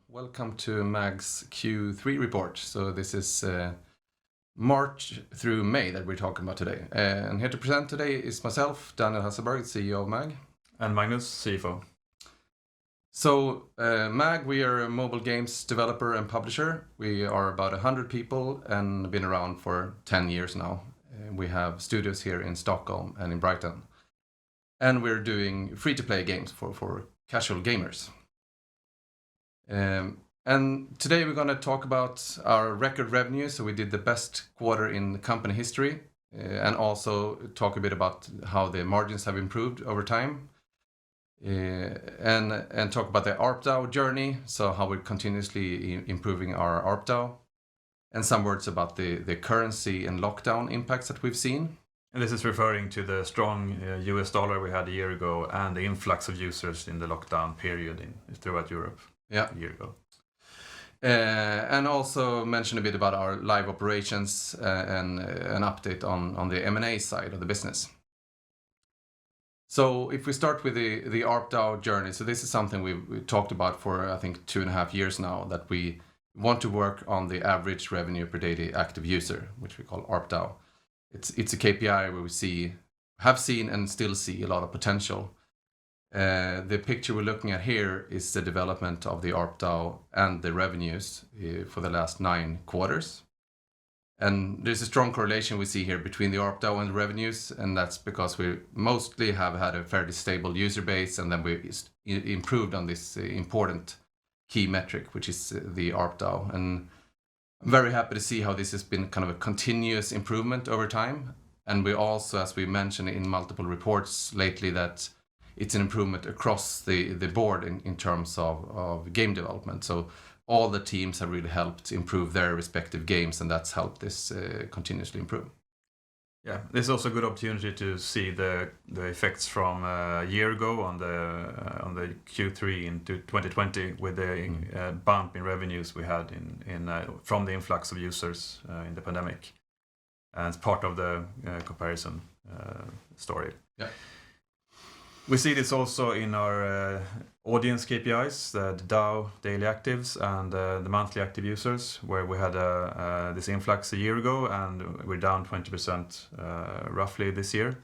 Welcome to MAG's Q3 report. So this is March through May that we're talking about today. And here to present today is myself, Daniel Hasselberg, CEO of MAG. And Magnus, CFO. So MAG, we are a mobile games developer and publisher. We are about 100 people and been around for 10 years now. We have studios here in Stockholm and in Brighton. And we're doing free-to-play games for casual gamers. And today we're going to talk about our record revenue. So we did the best quarter in company history, and also talk a bit about how the margins have improved over time, and talk about the ARPDAU journey. So how we're continuously improving our ARPDAU, and some words about the currency and lockdown impacts that we've seen. And this is referring to the strong US dollar we had a year ago and the influx of users in the lockdown period throughout Europe. Yeah. A year ago. And also mention a bit about our live operations and an update on the M&A side of the business. So if we start with the ARPDAU journey, so this is something we've talked about for I think 2.5 years now, that we want to work on the average revenue per daily active user, which we call ARPDAU. It's a KPI where we have seen and still see a lot of potential. The picture we're looking at here is the development of the ARPDAU and the revenues for the last 9 quarters. And there's a strong correlation we see here between the ARPDAU and the revenues, and that's because we mostly have had a fairly stable user base, and then we improved on this important key metric, which is the ARPDAU. And I'm very happy to see how this has been kind of a continuous improvement over time. And we also, as we mentioned in multiple reports lately, that it's an improvement across the board in terms of game development. So all the teams have really helped improve their respective games, and that's helped this continuously improve. Yeah, this is also a good opportunity to see the effects from a year ago on the Q3 into 2020 with the bump in revenues we had from the influx of users in the pandemic, and it's part of the comparison story. Yeah. We see this also in our audience KPIs, the DAU, daily actives, and the monthly active users, where we had this influx a year ago, and we're down 20% roughly this year.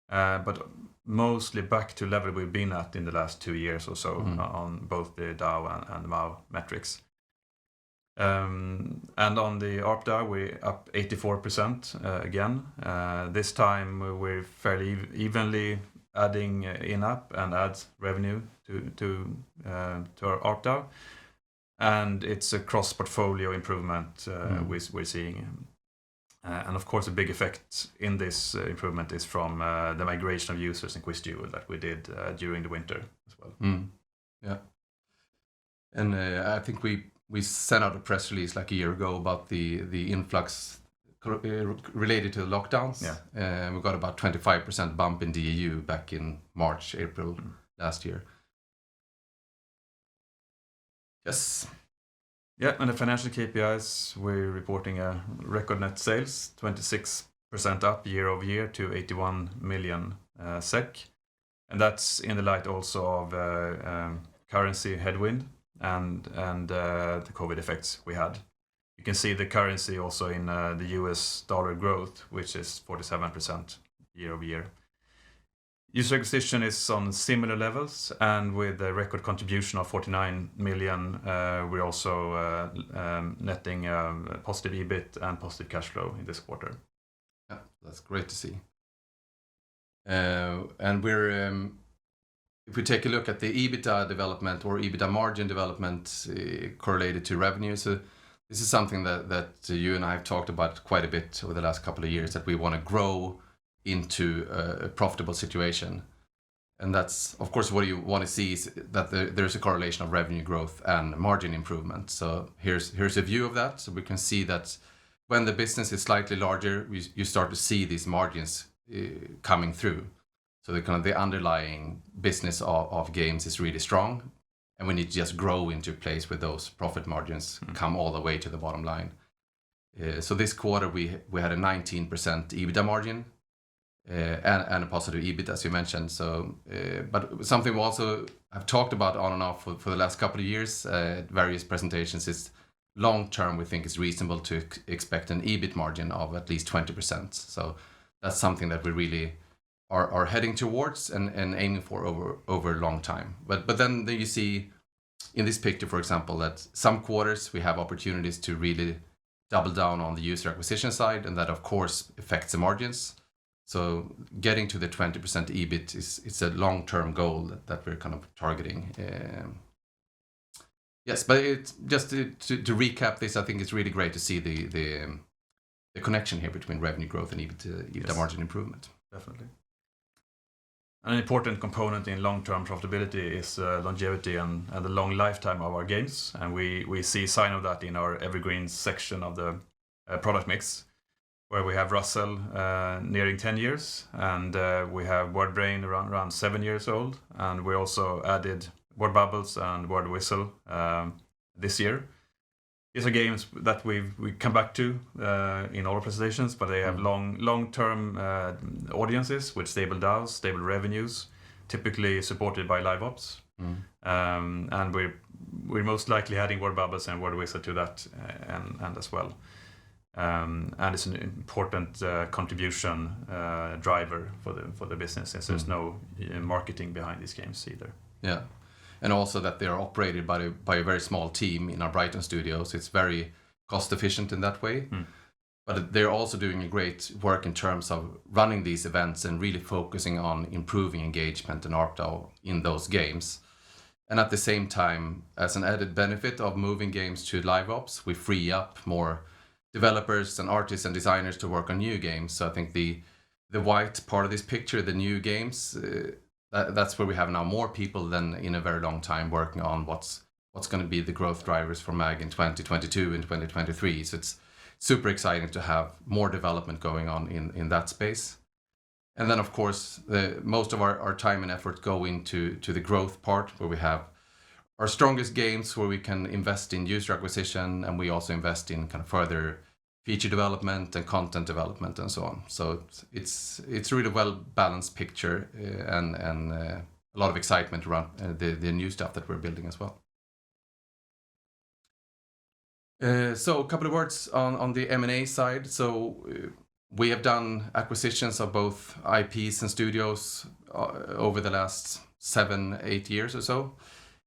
But mostly back to level we've been at in the last 2 years or so on both the DAU and the MAU metrics. And on the ARPDAU, we're up 84% again. This time we're fairly evenly adding in-app and ads revenue to our ARPDAU, and it's a cross-portfolio improvement we're seeing. And of course, a big effect in this improvement is from the migration of users in QuizDuel that we did during the winter as well. Yeah, and I think we sent out a press release like a year ago about the influx related to the lockdowns. Yeah. We got about 25% bump in DAU back in March, April last year. Yes. Yeah, and the financial KPIs, we're reporting a record net sales, 26% up year over year to 81 million SEK. And that's in the light also of currency headwind and the COVID effects we had. You can see the currency also in the US dollar growth, which is 47% year over year. User acquisition is on similar levels, and with a record contribution of 49 million, we're also netting positive EBIT and positive cash flow in this quarter. Yeah, that's great to see. And we're if we take a look at the EBITDA development or EBITDA margin development correlated to revenue, so this is something that you and I have talked about quite a bit over the last couple of years, that we want to grow into a profitable situation. And that's, of course, what you want to see is that there's a correlation of revenue growth and margin improvement. So here's a view of that. So we can see that when the business is slightly larger, you start to see these margins coming through. So the underlying business of games is really strong. And we need to just grow into a place where those profit margins come all the way to the bottom line. So this quarter we had a 19% EBITDA margin, and a positive EBIT, as you mentioned. So, but something we also have talked about on and off for the last couple of years at various presentations is long term. We think it's reasonable to expect an EBIT margin of at least 20%. So that's something that we really are heading towards and aiming for over a long time. But then you see in this picture, for example, that some quarters we have opportunities to really double down on the user acquisition side, and that of course affects the margins. So getting to the 20% EBIT it's a long-term goal that we're kind of targeting. Yes, but it's just to recap this, I think it's really great to see the connection here between revenue growth and EBITDA margin improvement. Definitely. An important component in long-term profitability is longevity and the long lifetime of our games, and we see sign of that in our Evergreens section of the product mix, where we have Russell nearing 10 years, and we have WordBrain around 7 years old, and we also added Word Bubbles and Word Whistle this year. These are games that we come back to in all presentations, but they have long-term audiences with stable DAUs, stable revenues, typically supported by live ops. And we're most likely adding Word Bubbles and Word Whistle to that and as well. And it's an important contribution driver for the business, since there's no marketing behind these games either. Yeah. And also that they are operated by a very small team in our Brighton studios. It's very cost efficient in that way. But they're also doing a great work in terms of running these events and really focusing on improving engagement and ARPDAU in those games. And at the same time, as an added benefit of moving games to live ops, we free up more developers and artists and designers to work on new games. So I think the white part of this picture, the new games, that's where we have now more people than in a very long time working on what's going to be the growth drivers for MAG in 2022 and 2023. So it's super exciting to have more development going on in that space. And then, of course, most of our time and effort go into the growth part, where we have our strongest games, where we can invest in user acquisition, and we also invest in kind of further feature development and content development and so on. So it's a really well balanced picture and a lot of excitement around the new stuff that we're building as well. So a couple of words on the M&A side. So we have done acquisitions of both IPs and studios over the last 7-8 years or so.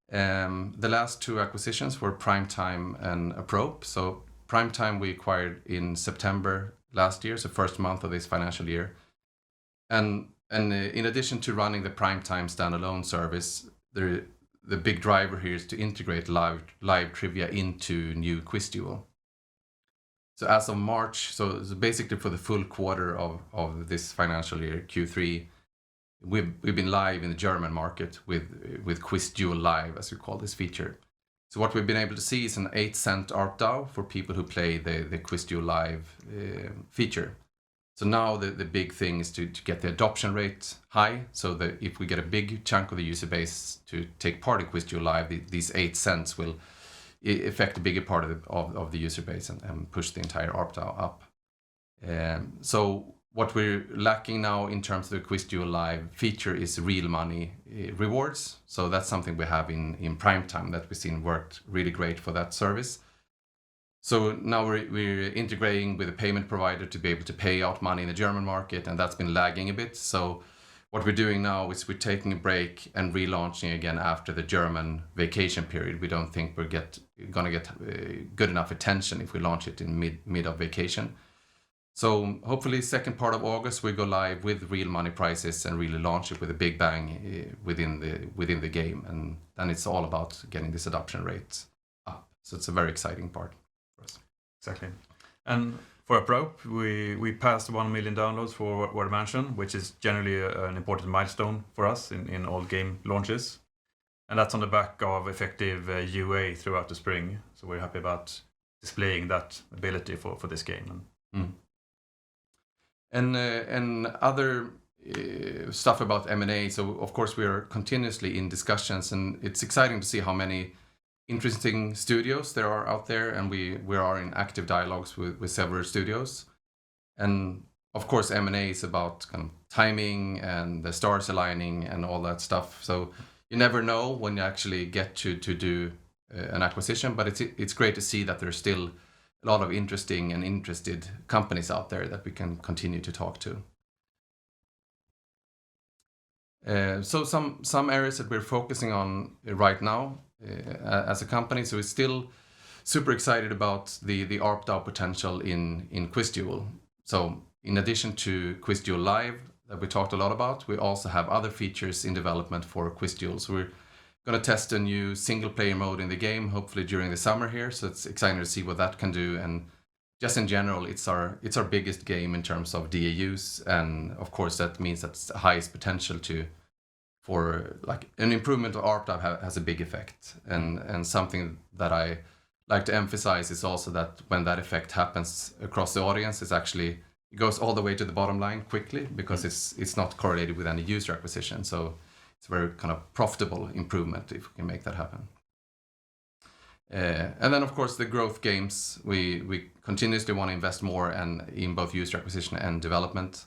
The last two acquisitions were Primetime and Apprope. So Primetime we acquired in September last year, so first month of this financial year. And in addition to running the Primetime standalone service, the big driver here is to integrate live trivia into new QuizDuel. So as of March, so basically for the full quarter of this financial year, Q3, we've been live in the German market with QuizDuel Live, as we call this feature. So what we've been able to see is an 8-cent ARPDAU for people who play the QuizDuel Live feature. So now the big thing is to get the adoption rate high, so that if we get a big chunk of the user base to take part in QuizDuel Live, these 8 cents will affect a bigger part of the user base and push the entire ARPDAU up. So what we're lacking now in terms of the QuizDuel Live feature is real money rewards. So that's something we have in Primetime that we've seen worked really great for that service. So now we're integrating with a payment provider to be able to pay out money in the German market, and that's been lagging a bit. So what we're doing now is we're taking a break and relaunching again after the German vacation period. We don't think we're gonna get good enough attention if we launch it in mid of vacation. So hopefully second part of August we go live with real money prices and really launch it with a big bang within the game, and then it's all about getting this adoption rate up. So it's a very exciting part for us. Exactly. And for Apprope, we passed 1 million downloads for Word Mansion, which is generally an important milestone for us in all game launches. And that's on the back of effective UA throughout the spring. So we're happy about displaying that ability for this game. And other stuff about M&A. So of course we are continuously in discussions, and it's exciting to see how many interesting studios there are out there, and we are in active dialogues with several studios. And of course, M&A is about kind of timing and the stars aligning and all that stuff. So you never know when you actually get to do an acquisition, but it's great to see that there's still a lot of interesting and interested companies out there that we can continue to talk to. So some areas that we're focusing on right now as a company. So we're still super excited about the ARPDAO potential in QuizDuel. So in addition to QuizDuel Live that we talked a lot about, we also have other features in development for QuizDuel. So we're going to test a new single player mode in the game, hopefully during the summer here. So it's exciting to see what that can do. And just in general, it's our biggest game in terms of DAUs, and of course that means that's the highest potential for like an improvement of ARPDAO has a big effect. And something that I like to emphasize is also that when that effect happens across the audience, it goes all the way to the bottom line quickly, because it's not correlated with any user acquisition. So it's a very kind of profitable improvement if we can make that happen. And then of course the growth games, we continuously want to invest more in both user acquisition and development,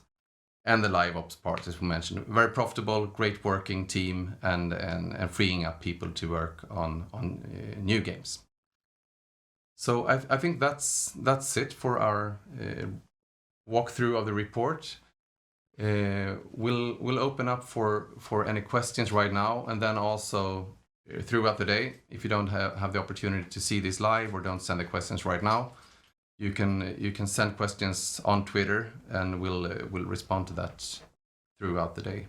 and the live ops part, as we mentioned. Very profitable, great working team, and freeing up people to work on new games. So I think that's it for our walkthrough of the report. We'll open up for any questions right now, and then also throughout the day. If you don't have the opportunity to see this live or don't send the questions right now, you can send questions on Twitter, and we'll respond to that throughout the day.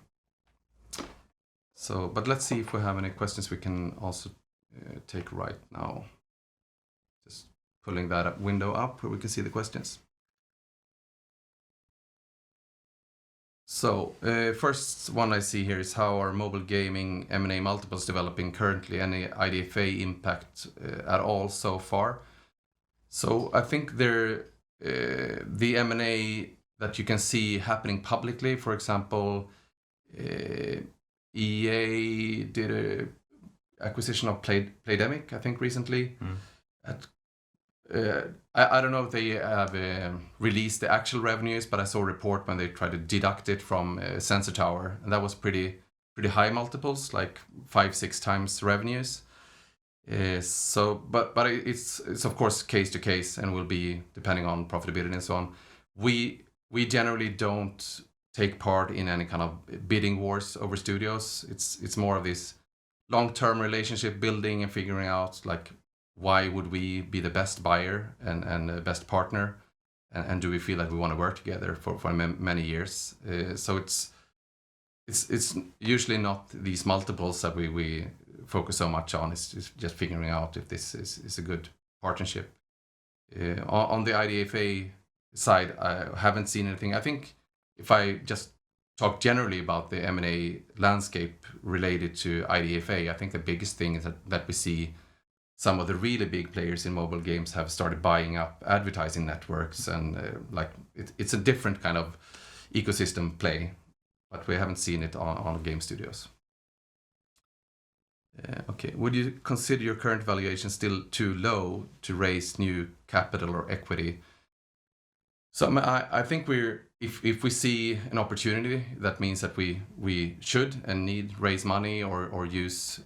So, but let's see if we have any questions we can also take right now. Just pulling that window up where we can see the questions. So, first one I see here is how are mobile gaming M&A multiples developing currently? Any IDFA impact at all so far? So I think the M&A that you can see happening publicly, for example, EA did a acquisition of Playdemic, I think, recently. I don't know if they have released the actual revenues, but I saw a report when they tried to deduct it from Sensor Tower, and that was pretty high multiples, like 5-6 times revenues. So, but it's of course case to case, and will be depending on profitability and so on. We generally don't take part in any kind of bidding wars over studios. It's more of this long-term relationship building and figuring out like, why would we be the best buyer and the best partner, and do we feel like we want to work together for many years? So it's usually not these multiples that we focus so much on. It's just figuring out if this is a good partnership. On the IDFA side, I haven't seen anything. I think if I just talk generally about the M&A landscape related to IDFA, I think the biggest thing is that we see some of the really big players in mobile games have started buying up advertising networks, and it's a different kind of ecosystem play, but we haven't seen it on game studios. Okay, would you consider your current valuation still too low to raise new capital or equity? So I think if we see an opportunity that means that we should and need raise money or use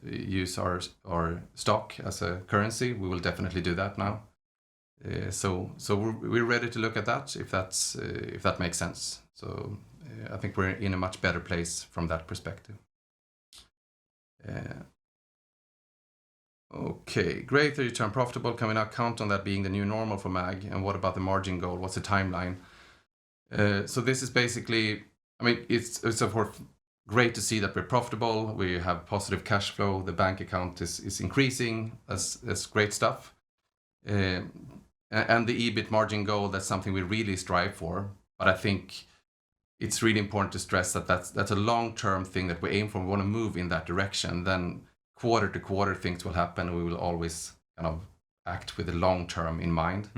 our stock as a currency, we will definitely do that now. So we're ready to look at that if that makes sense. So I think we're in a much better place from that perspective. Okay, great that you turn profitable. Can we now count on that being the new normal for MAG? And what about the margin goal? What's the timeline? So this is basically, I mean, it's of course great to see that we're profitable. We have positive cash flow. The bank account is increasing. That's great stuff. And the EBIT margin goal, that's something we really strive for. But I think it's really important to stress that that's a long-term thing that we aim for. We want to move in that direction. Then quarter to quarter things will happen. We will always kind of act with the long term in mind.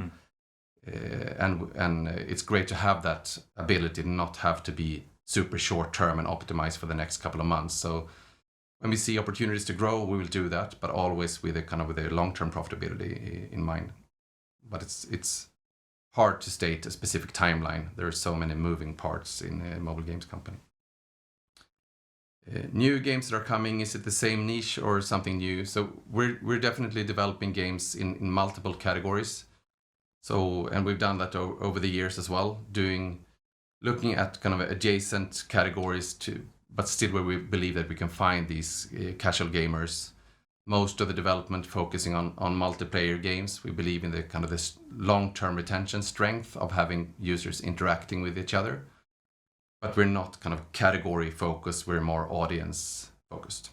And it's great to have that ability to not have to be super short term and optimize for the next couple of months. So when we see opportunities to grow, we will do that, but always with a long term profitability in mind. But it's hard to state a specific timeline. There are so many moving parts in a mobile games company. New games that are coming, is it the same niche or something new? So we're definitely developing games in multiple categories. So, and we've done that over the years as well, looking at kind of adjacent categories but still where we believe that we can find these casual gamers. Most of the development focusing on multiplayer games. We believe in the kind of this long-term retention strength of having users interacting with each other. But we're not kind of category focused, we're more audience focused.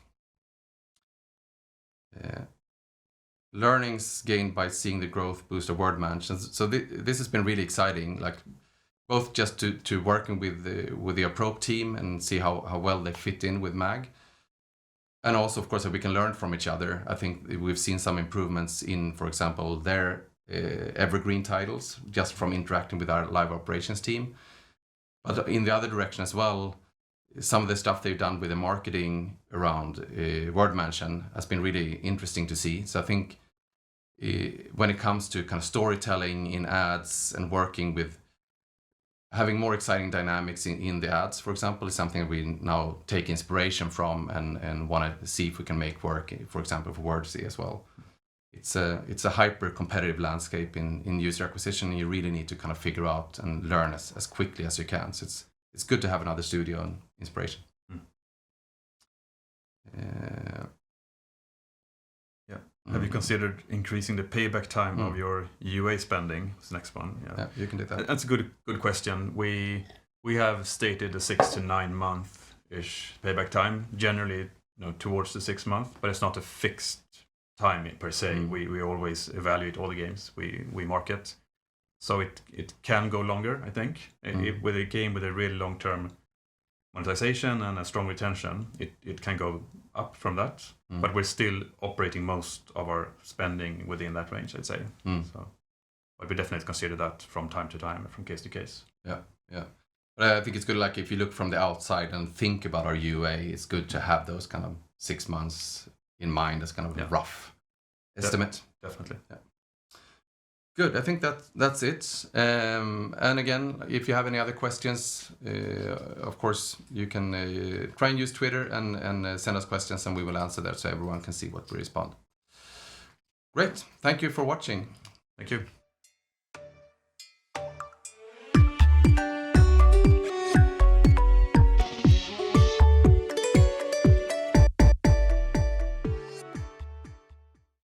Learnings gained by seeing the growth boost of word mentions. So this has been really exciting, like both just to working with the Apprope team and see how well they fit in with MAG. And also, of course, that we can learn from each other. I think we've seen some improvements in, for example, their Evergreen titles, just from interacting with our live operations team. But in the other direction as well, some of the stuff they've done with the marketing around word mention has been really interesting to see. So I think when it comes to kind of storytelling in ads and working with having more exciting dynamics in the ads, for example, is something we now take inspiration from and want to see if we can make work, for example, for Wordsy as well. It's a hyper competitive landscape in user acquisition, and you really need to kind of figure out and learn as quickly as you can. So it's good to have another studio and inspiration. Have you considered increasing the payback time of your UA spending? This next one. Yeah, you can do that. That's a good question. We have stated a 6 to 9 month-ish payback time, generally towards the 6 month, but it's not a fixed time per se. We always evaluate all the games we market. So it can go longer, I think. With a game with a really long-term monetization and a strong retention, it can go up from that. But we're still operating most of our spending within that range, I'd say. So, but we definitely consider that from time to time, from case to case. Yeah. But I think it's good, like if you look from the outside and think about our UA, it's good to have those kind of 6 months in mind as kind of a rough estimate. Definitely. Yeah. Good. I think that's it. And again, if you have any other questions, of course, you can try and use Twitter and send us questions, and we will answer that so everyone can see what we respond. Great. Thank you for watching. Thank you.